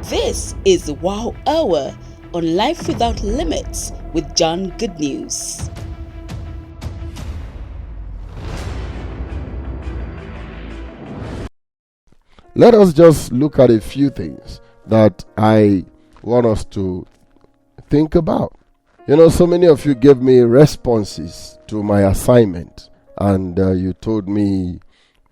This is the Wow Hour on Life Without Limits with John Good News. Let us just look at a few things that I want us to think about. You know, so many of you gave me responses to my assignment, and you told me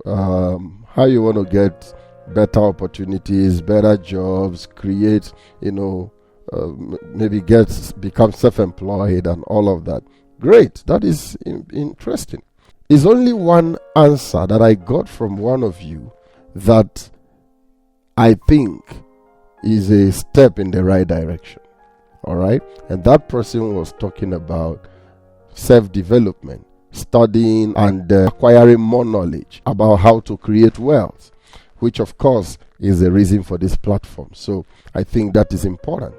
how you want to get better opportunities, better jobs, create, maybe become self-employed and all of that. Great, that is interesting. There's only one answer that I got from one of you that I think is a step in the right direction. All right? And that person was talking about self-development, studying and acquiring more knowledge about how to create wealth, which of course is the reason for this platform. So I think that is important.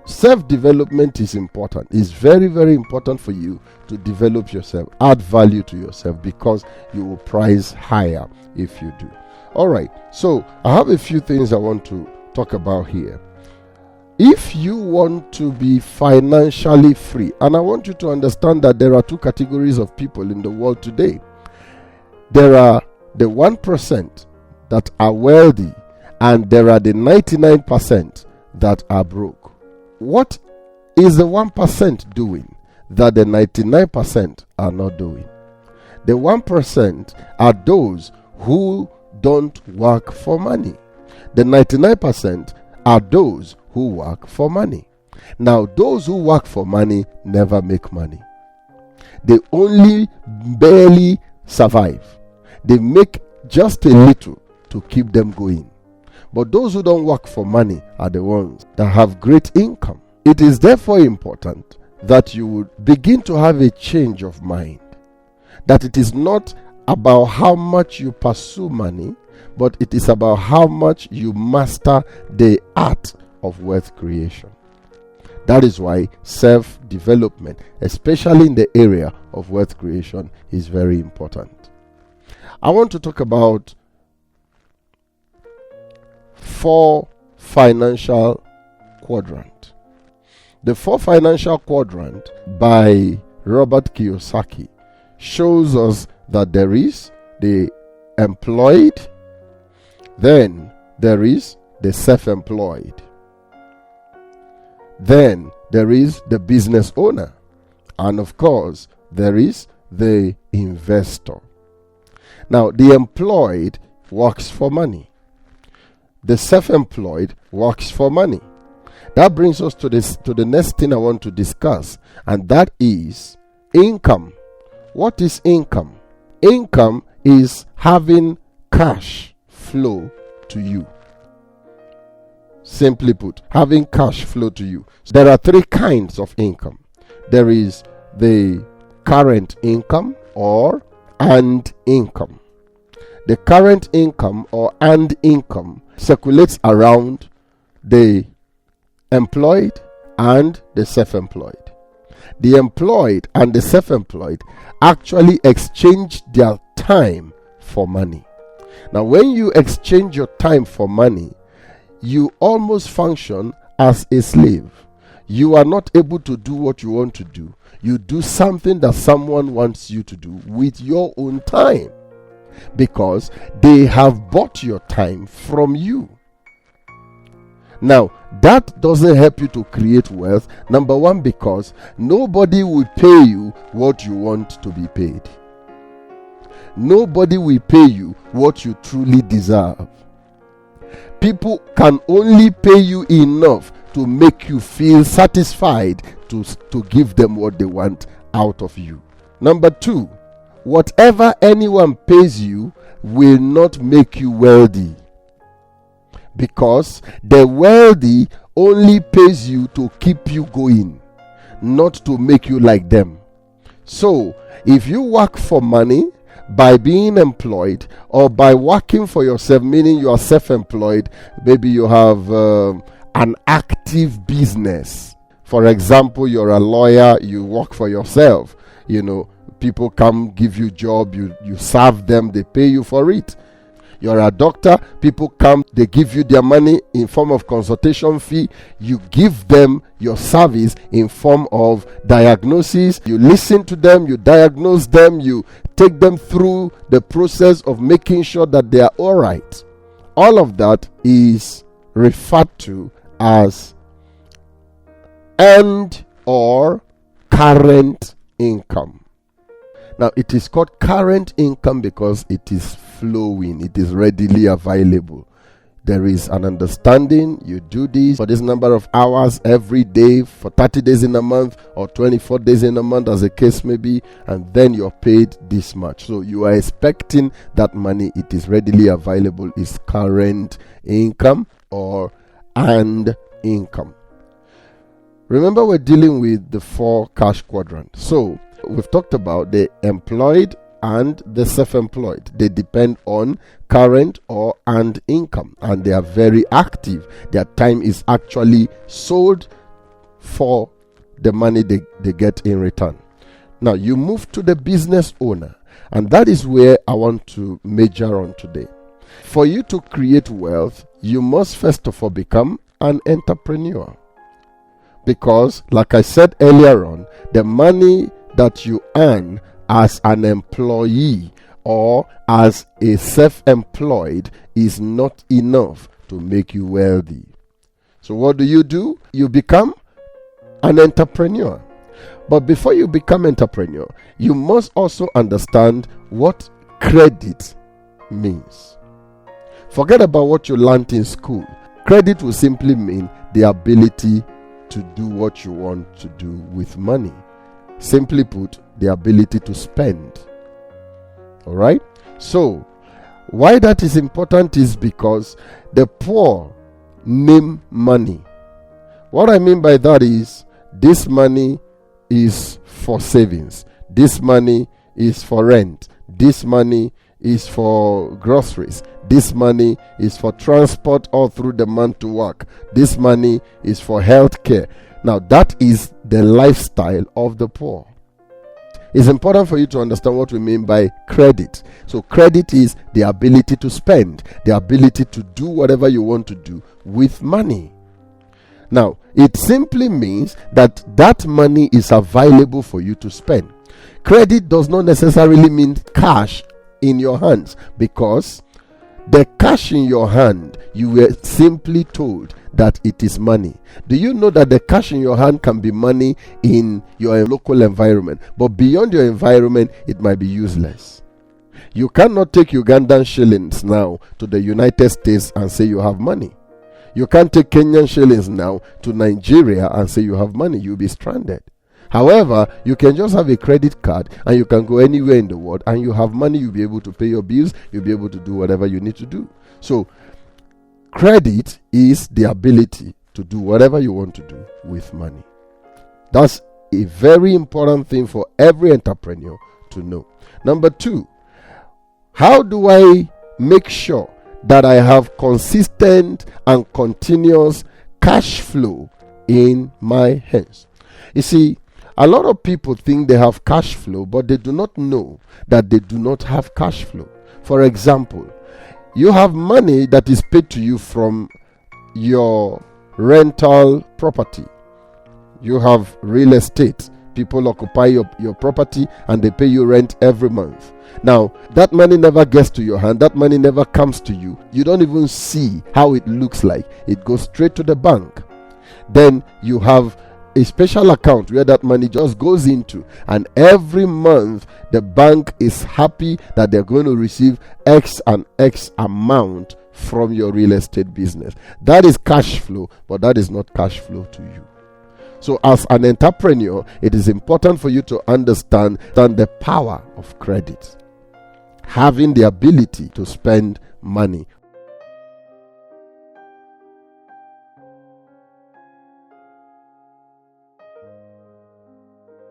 Self-development is important. It's very, very important for you to develop yourself, add value to yourself, because you will price higher if you do. All right, so I have a few things I want to talk about here. If you want to be financially free, and I want you to understand that there are two categories of people in the world today. There are the 1% that are wealthy, and there are the 99% that are broke. What is the 1% doing that the 99% are not doing? The 1% are those who don't work for money. The 99% are those who work for money. Now, those who work for money never make money. They only barely survive. They make just a little to keep them going. But those who don't work for money are the ones that have great income. It is therefore important that you would begin to have a change of mind. That it is not about how much you pursue money, but it is about how much you master the art of wealth creation. That is why self-development, especially in the area of wealth creation, is very important. I want to talk about 4 financial quadrants. The 4 financial quadrant by Robert Kiyosaki shows us that there is the employed, then there is the self-employed, then there is the business owner, and of course there is the investor. Now, the employed works for money. The self-employed works for money. That brings us to the next thing I want to discuss, and that is income. What is income? Income is having cash flow to you. Simply put, having cash flow to you. So there are 3 kinds of income. There is the current income or earned income. The current income or earned income circulates around the employed and the self-employed. The employed and the self-employed actually exchange their time for money. Now, when you exchange your time for money, you almost function as a slave. You are not able to do what you want to do. You do something that someone wants you to do with your own time, because they have bought your time from you. Now, that doesn't help you to create wealth. Number one, because nobody will pay you what you want to be paid. Nobody will pay you what you truly deserve. People can only pay you enough to make you feel satisfied to give them what they want out of you. Number 2, whatever anyone pays you will not make you wealthy, because the wealthy only pays you to keep you going, not to make you like them. So, if you work for money by being employed, or by working for yourself, meaning you are self-employed, maybe you have an active business. For example, you're a lawyer, you work for yourself. People come give you job, you serve them, they pay you for it. You're a doctor, people come, they give you their money in form of consultation fee. You give them your service in form of diagnosis. You listen to them, you diagnose them, you take them through the process of making sure that they are all right. All of that is referred to as earned or current income. Now, it is called current income because it is flowing, it is readily available. There is an understanding. You do this for this number of hours every day for 30 days in a month or 24 days in a month, as the case may be, and then you're paid this much. So you are expecting that money. It is readily available. Is current income or earned income. Remember, we're dealing with the 4 cash quadrants. So we've talked about the employed and the self-employed. They depend on current or earned income, and they are very active. Their time is actually sold for the money they get in return. Now you move to the business owner, and that is where I want to major on today. For you to create wealth, you must first of all become an entrepreneur, because like I said earlier on, the money that you earn as an employee or as a self-employed is not enough to make you wealthy. So what do? You become an entrepreneur. But before you become entrepreneur, you must also understand what credit means. Forget about what you learned in school. Credit will simply mean the ability to do what you want to do with money. Simply put, the ability to spend. All right? So, why that is important is because the poor name money. What I mean by that is, this money is for savings. This money is for rent. This money is for groceries. This money is for transport all through the month to work. This money is for health care. Now, that is the lifestyle of the poor. It's important for you to understand what we mean by credit. So credit is the ability to spend, the ability to do whatever you want to do with money. Now, it simply means that that money is available for you to spend. Credit does not necessarily mean cash in your hands, because the cash in your hand, you were simply told that it is money. Do you know that the cash in your hand can be money in your local environment, but beyond your environment, it might be useless? You cannot take Ugandan shillings now to the United States and say you have money. You can't take Kenyan shillings now to Nigeria and say you have money. You'll be stranded. However, you can just have a credit card and you can go anywhere in the world and you have money. You'll be able to pay your bills. You'll be able to do whatever you need to do. So, credit is the ability to do whatever you want to do with money. That's a very important thing for every entrepreneur to know. Number 2, how do I make sure that I have consistent and continuous cash flow in my hands? You see, a lot of people think they have cash flow, but they do not know that they do not have cash flow. For example, you have money that is paid to you from your rental property. You have real estate. People occupy your property and they pay you rent every month. Now, that money never gets to your hand. That money never comes to you. You don't even see how it looks like. It goes straight to the bank. Then you have a special account where that money just goes into, and every month the bank is happy that they're going to receive X and X amount from your real estate business. That is cash flow, but that is not cash flow to you. So as an entrepreneur, it is important for you to understand the power of credit. Having the ability to spend money